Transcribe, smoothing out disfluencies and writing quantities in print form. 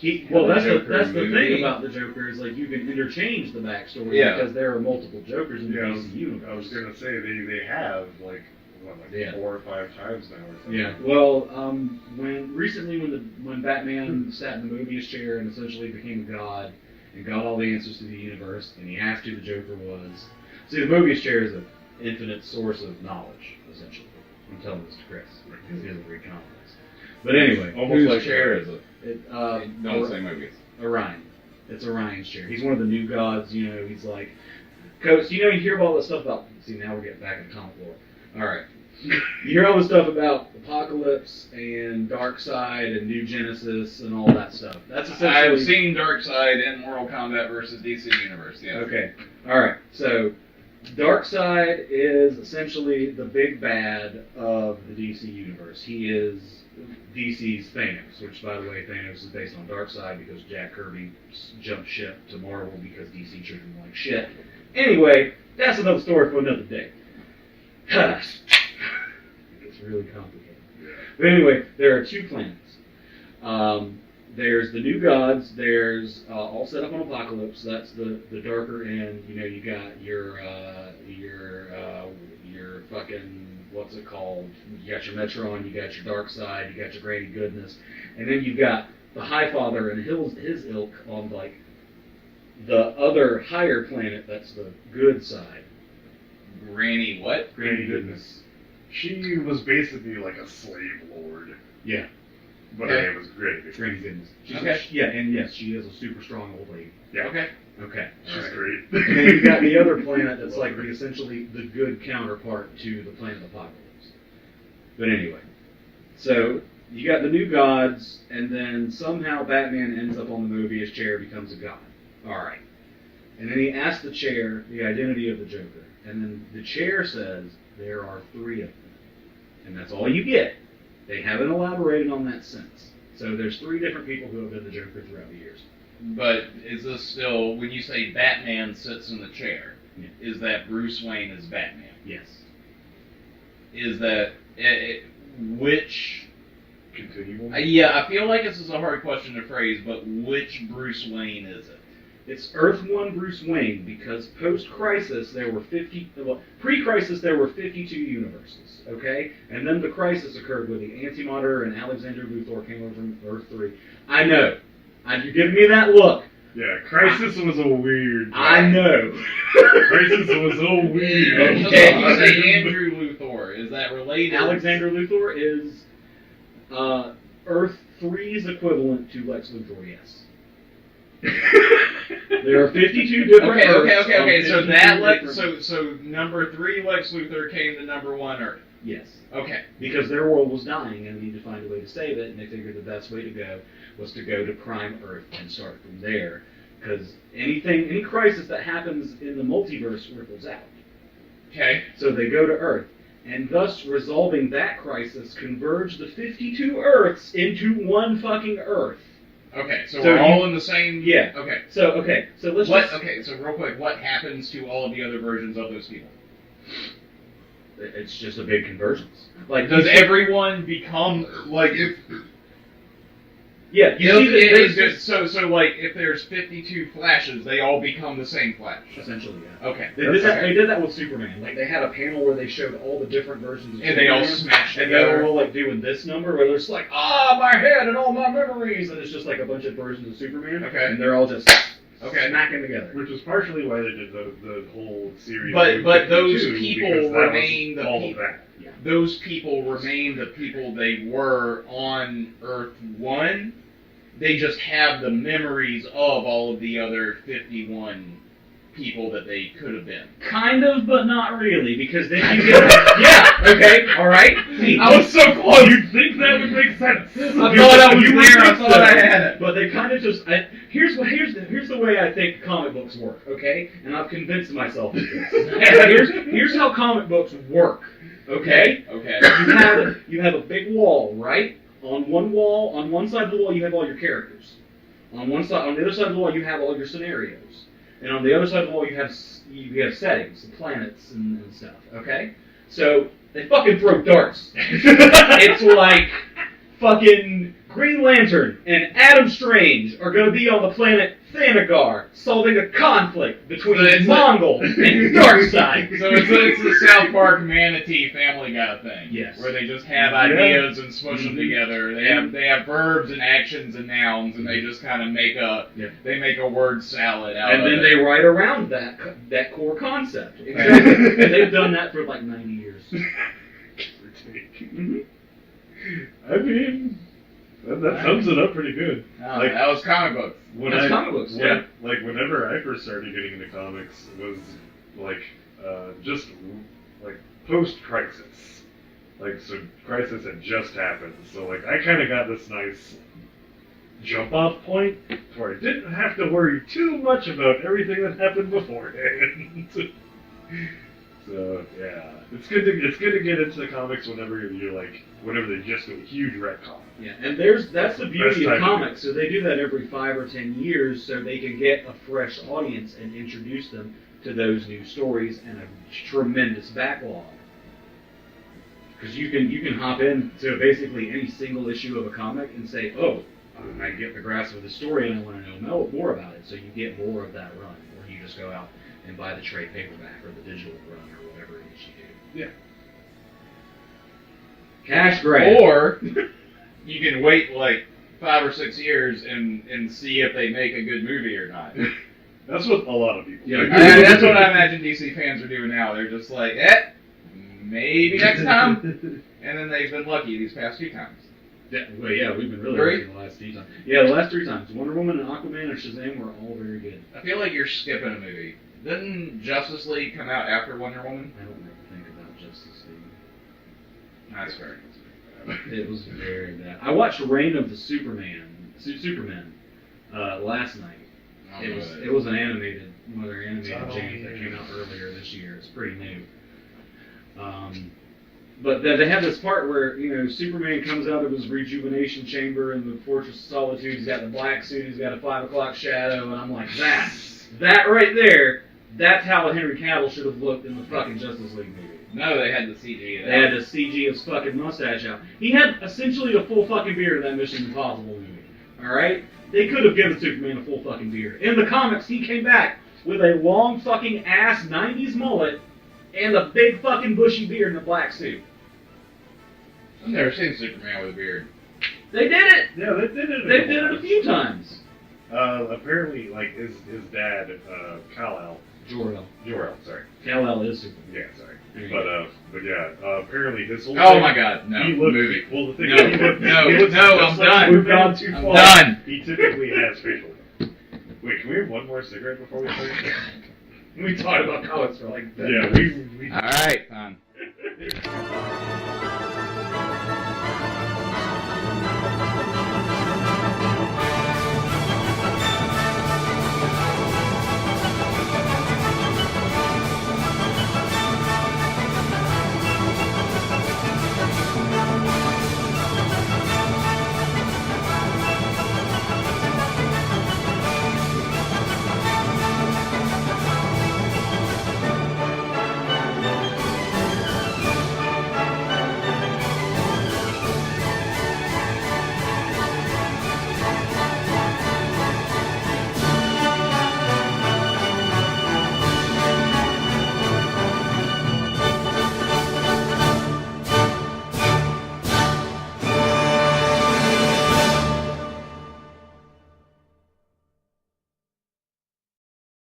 That's the thing about the Joker is like you can interchange the backstory because there are multiple Jokers in the DC universe. I was gonna say they have like 4 or 5 times now or something. Yeah. Well, when Batman sat in the Mobius chair and essentially became a god and got all the answers to the universe, and he asked who the Joker was. See, the Mobius chair is an infinite source of knowledge, essentially. I'm telling this to Chris because he doesn't read comics. But anyway, almost like chair is it? Don't say Mobius. Orion. It's Orion's chair. He's one of the new gods. You know, he's like, Coach. You hear about all this stuff about. See, now we're getting back in comic lore. All right. You hear all this stuff about Apocalypse and Darkseid and New Genesis and all that stuff. That's essentially. I've seen Darkseid in Mortal Kombat versus DC Universe. Yeah. Okay. All right. So, Darkseid is essentially the big bad of the DC universe. He is DC's Thanos, which, by the way, Thanos is based on Darkseid because Jack Kirby jumped ship to Marvel because DC treated him like shit. Anyway, that's another story for another day. It's really complicated. But anyway, there are 2 planets. There's the new gods. There's all set up on Apocalypse. That's the darker end. You got your fucking what's it called? You got your Metron. You got your Darkseid. You got your Granny Goodness, and then you've got the Highfather and his ilk on like the other higher planet. That's the good side. Granny what? Granny Goodness. She was basically like a slave lord. Yeah. But her name was Granny Goodness. Okay. She is a super strong old lady. Yeah. Okay. She's great. And then you've got the other planet that's like essentially the good counterpart to the planet Apocalypse. But anyway, so you got the new gods, and then somehow Batman ends up on the Mobius chair, becomes a god. All right. And then he asks the chair the identity of the Joker, and then the chair says there are 3 of them, and that's all you get. They haven't elaborated on that since. So there's 3 different people who have been the Joker throughout the years. But is this still, when you say Batman sits in the chair, is that Bruce Wayne is Batman? Yes. Is that, which... Continuum? I feel like this is a hard question to phrase, but which Bruce Wayne is it? It's Earth 1 Bruce Wayne, because post-Crisis there were pre-Crisis there were 52 universes, okay? And then the Crisis occurred where the Antimatter and Alexander Luthor came over from Earth 3. I know. You're giving me that look. Yeah, Crisis was a weird... I know. Crisis was so weird. Okay, you say Andrew Luthor. Is that related? Alexander Luthor is Earth 3's equivalent to Lex Luthor, yes. There are 52 different Earths. Okay. So number 3 Lex Luthor came to number 1 Earth. Yes. Okay. Because their world was dying and they needed to find a way to save it, and they figured the best way to go was to go to Prime Earth and start from there. Because any crisis that happens in the multiverse ripples out. Okay. So they go to Earth. And thus, resolving that crisis, converge the 52 Earths into one fucking Earth. Okay, so we're all in the same... Yeah. Okay. So let's Okay, so real quick, what happens to all of the other versions of those people? It's just a big convergence. Like, does everyone become, like, if... Yeah, so like, if there's 52 Flashes, they all become the same Flash? Essentially, yeah. Okay. They did that with Superman. Like, they had a panel where they showed all the different versions of Superman. And they all smashed together. together. And they were all, like, doing this number, where it's like, my head and all my memories! And it's just, like, a bunch of versions of Superman. Okay. And they're all just smacking together. Which was partially why they did the whole series. But those people remain Those people remain the people they were on Earth 1. They just have the memories of all of the other 51 people that they could have been. Kind of, but not really, because then you get... Yeah, okay, alright. I was so close! You'd think that would make sense! I thought I was there, I thought I had it. But they kind of just... Here's the way I think comic books work, okay? And I've convinced myself of this. Here's how comic books work, okay? Okay. You have a big wall, right? On one side of the wall, you have all your characters. On the other side of the wall, you have all your scenarios. And on the other side of the wall, you have settings, planets, and stuff. Okay, so they fucking throw darts. It's like fucking Green Lantern and Adam Strange are going to be on the planet Thanagar, solving a conflict between Mongol and Darkseid. So it's the South Park Manatee Family Guy thing. Yes. Where they just have ideas and smush them together. They have verbs and actions and nouns, and they just kind of make a word salad out of it. And then they write around that core concept. Exactly. And they've done that for like 90 years. I mean, that sums it up pretty good. Oh, like, that was comic books. Comic books, yeah. Like, whenever I first started getting into comics, it was, like, just, like, post-Crisis. Like, so Crisis had just happened, so, like, I kind of got this nice jump-off point where I didn't have to worry too much about everything that happened beforehand. So yeah, it's good to get into the comics whenever they just do a huge retcon. Yeah, and that's the beauty of comics. So they do that every 5 or 10 years, so they can get a fresh audience and introduce them to those new stories and a tremendous backlog. Because you can hop into basically any single issue of a comic and say, oh, I get the grasp of the story and I want to know more about it. So you get more of that run, or you just go out and buy the trade paperback or the digital run or whatever it is you do. Yeah. Cash grab. Or you can wait like 5 or 6 years and see if they make a good movie or not. That's what a lot of people do. That's what I imagine DC fans are doing now. They're just like, maybe next time. And then they've been lucky these past few times. Yeah, well, yeah, we've been really lucky the last 3 times. Yeah, the last 3 times. Wonder Woman and Aquaman and Shazam were all very good. I feel like you're skipping a movie. Didn't Justice League come out after Wonder Woman? I don't ever think about Justice League. That's fair. It was very bad. I watched Reign of the Supermen last night. It was an animated, one of their animated jams that came out earlier this year. It's pretty new. But they have this part where, Superman comes out of his rejuvenation chamber in the Fortress of Solitude. He's got the black suit. He's got a 5 o'clock shadow. And I'm like, that right there, that's how Henry Cavill should have looked in the fucking Justice League movie. No, they had the CG. They had the CG his fucking mustache out. He had essentially a full fucking beard in that Mission Impossible movie. Alright? They could have given Superman a full fucking beard. In the comics, he came back with a long fucking ass 90s mullet and a big fucking bushy beard in a black suit. I've never seen Superman with a beard. They did it! Yeah, they did it. They did it a few times. Apparently, like, his dad, Kal-El. Jor-El, sorry. Kal-El is Superman. Yeah, sorry. But yeah, apparently his whole Oh thing, my god, no. he looked, movie. Well, the thing No, is, I'm done. We've gone too I'm far. done. He typically has facial hair. Wait, can we have one more cigarette before we start? We talked about comics for like Yeah, we Alright, fine.